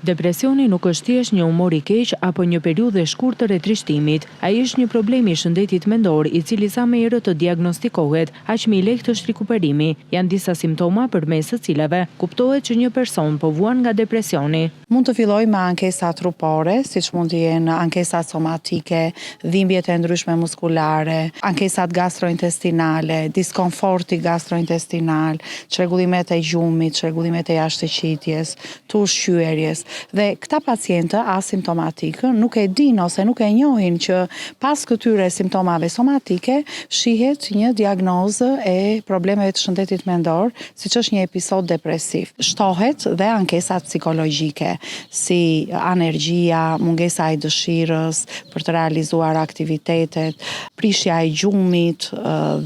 Depresioni nuk është thjesht një humor i keq apo një periudhë e shkurtër e trishtimit. Ai është një problem i shëndetit mendor, i cili sa më herët të diagnostikohet, aq më i lehtë është rikuperimi. Janë disa simptoma përmes të cilave kuptohet që një person po vuan nga depresioni. Mund të filloj me ankesa trupore, siç mund të jenë ankesat somatike, dhimbjet e ndryshme muskulare, ankesat gastrointestinale, diskomforti gastrointestinal, çrregullimet e gjumit, çrregullimet e jashtëqitjes, të ushqyerjes. Dhe këta pacientë asimptomatikë nuk e dinë ose nuk e njohin që pas këtyre simptomave somatike shihet një diagnozë e problemeve të shëndetit mendor, siç është një episod depresiv. Shtohet dhe ankesat psikologjike, si anergjia, mungesa e dëshirës për të realizuar aktivitetet, prishja e gjumit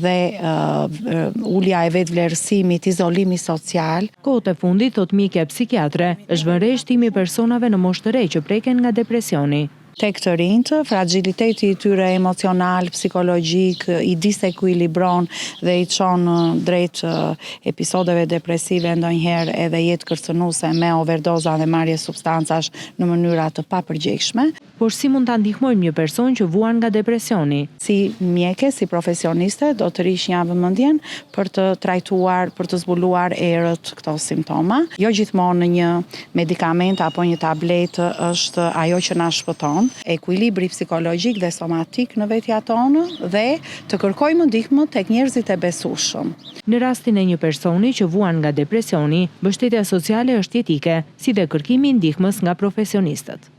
dhe ulja e vetvlerësimit, izolimi social. Kohët e fundit, thot mjekja psikiatre, është vënë re shtimi i personave në moshë të re që preken nga depresioni. Tek të rinjt, fragiliteti i tyre emocional, psikologjik, i disekuilibron dhe i çon drejt episodeve depresive, ndonjëherë edhe jetë kërcënuese me overdoza dhe marrje substancash në mënyra të papërgjegjshme. Por si mund ta ndihmojmë një person që vuan nga depresioni? Si mjeke, si profesioniste, do të rish një vëmendjen për të trajtuar, për të zbuluar erët këto simptoma. Jo gjithmonë një medikament apo një tabletë është ajo që na shpëton. Ekuilibri psikologjik dhe somatik në vetja tonë dhe të kërkojmë ndihmë tek njerëzit e besueshëm. Në rastin e një personi që vuan nga depresioni, mbështetja sociale është jetike, si dhe kërkimi i ndihmës nga profesionistët.